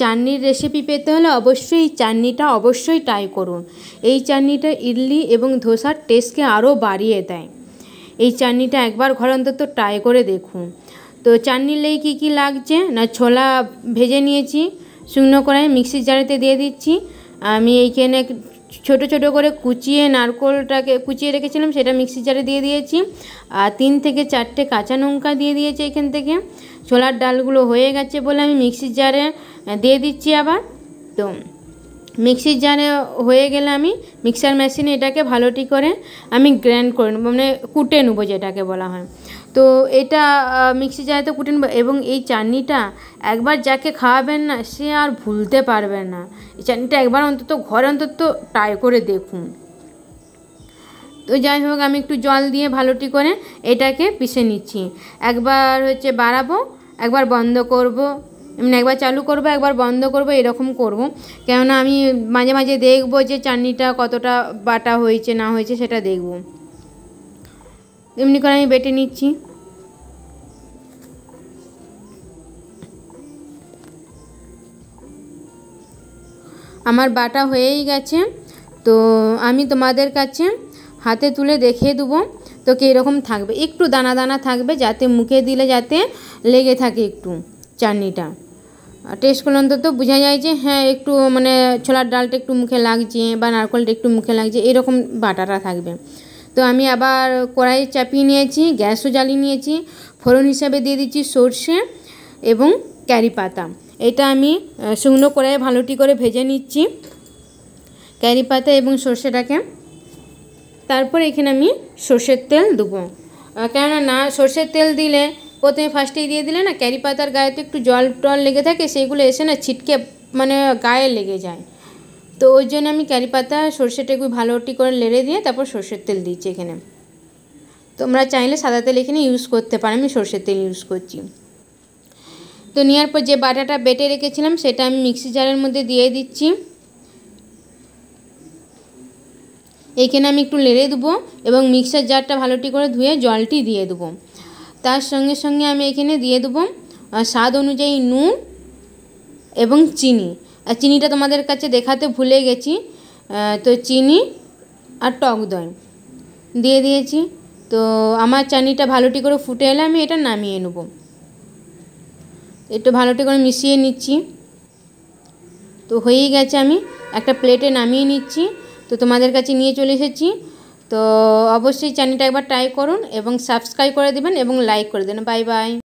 চাটনির রেসিপি পেতে হলে অবশ্যই এই চাটনিটা অবশ্যই ট্রাই করুন। এই চাটনিটা ইডলি এবং ধোসার টেস্টকে আরও বাড়িয়ে দেয়। এই চাটনিটা একবার ঘরে অন্তত ট্রাই করে দেখুন। তো চাটনির লেগে কী কী লাগছে না, ছোলা ভেজে নিয়েছি, শুকনো কড়াই মিক্সির জারেতে দিয়ে দিচ্ছি। আমি এইখানে ছোট ছোট করে কুচিয়ে নারকোলটাকে কুচিয়ে রেখেছিলাম, সেটা মিক্সির জারে দিয়ে দিয়েছি। আর 3 থেকে 4টে কাঁচা লঙ্কা দিয়ে দিয়েছি এখান থেকে। ছোলার ডালগুলো হয়ে গেছে বলে আমি মিক্সির জারে দিয়ে দিচ্ছি আবার। তো মিক্সির জারে হয়ে গেলে আমি মিক্সার মেশিনে এটাকে ভালোটি করে আমি গ্রাইন্ড করে নেবো, মানে কুটে নেবো যেটাকে বলা হয়। তো এটা মিক্সির জারেতে কুটে নেবো। এবং এই চাটনিটা একবার যাকে খাওয়াবেন না, সে আর ভুলতে পারবে না। এই চাটনিটা একবার অন্তত ঘরে অন্তত ট্রাই করে দেখুন। তো যাই হোক, আমি একটু জল দিয়ে ভালোটি করে এটাকে পিষে নিচ্ছি। একবার বাড়াবো, একবার বন্ধ করব, এমনি একবার চালু করব, একবার বন্ধ করব, এরকম করব। কেননা আমি মাঝে মাঝে দেখবো যে চাটনিটা কতটা বাটা হয়েছে না হয়েছে সেটা দেখব। এমনি করে আমি বেটে নিচ্ছি। আমার বাটা হয়েই গেছে। তো আমি তোমাদের কাছে হাতে তুলে দেখিয়ে দেবো তো কীরকম থাকবে। একটু দানা দানা থাকবে, যাতে মুখে দিলে যাতে লেগে থাকে একটু চাটনিটা। টেস্ট করলে অন্তত বোঝা যায় যে হ্যাঁ একটু মানে ছোলার ডালটা একটু মুখে লাগছে বা নারকেলটা একটু মুখে লাগছে, এরকম বাটাটা থাকবে। তো আমি আবার কড়াই চাপিয়ে নিয়েছি, গ্যাসও জ্বালিয়ে নিয়েছি। ফোড়ন হিসাবে দিয়ে দিচ্ছি সর্ষে এবং কারি পাতা। এটা আমি শুকনো কড়াইয়ে ভালোটি করে ভেজে নিচ্ছি, কারি পাতা এবং সর্ষেটাকে। তারপর এখানে আমি সর্ষের তেল দেবো। কেননা না সর্ষের তেল দিলে প্রথমে ফার্স্টেই দিয়ে দিলে না কারি পাতার গায়ে তো একটু জল টল লেগে থাকে, সেইগুলো এসে না ছিটকে মানে গায়ে লেগে যায়। তো ওই জন্য আমি কারি পাতা সর্ষেটা একটু ভালোটি করে লেড়ে দিয়ে তারপর সর্ষের তেল দিচ্ছি এখানে। তোমরা চাইলে সাদা তেল এখানে ইউজ করতে পারো, আমি সর্ষের তেল ইউজ করছি। তো নেওয়ার পর যে বাটাটা বেটে রেখেছিলাম সেটা আমি মিক্সি জারের মধ্যে দিয়ে দিচ্ছি। এইখানে আমি একটু লেড়ে দেবো এবং মিক্সার জারটা ভালোটি করে ধুয়ে জলটি দিয়ে দেবো। তার সঙ্গে সঙ্গে আমি এখানে দিয়ে দেবো স্বাদ অনুযায়ী নুন এবং চিনি। আর চিনিটা তোমাদের কাছে দেখাতে ভুলে গেছি, তো চিনি আর টক দই দিয়ে দিয়েছি। তো আমার চাটনিটা ভালোটি করে ফুটে এলে আমি এটা নামিয়ে নেব। একটু ভালোটি করে মিশিয়ে নিচ্ছি। তো হয়েই গেছে, আমি একটা প্লেটে নামিয়ে নিচ্ছি। তো তোমাদের কাছে নিয়ে চলে এসেছি। তো অবশ্যই চাটনিটা একবার ট্রাই করুন এবং সাবস্ক্রাইব করে দেবেন এবং লাইক করে দেবেন। Bye bye.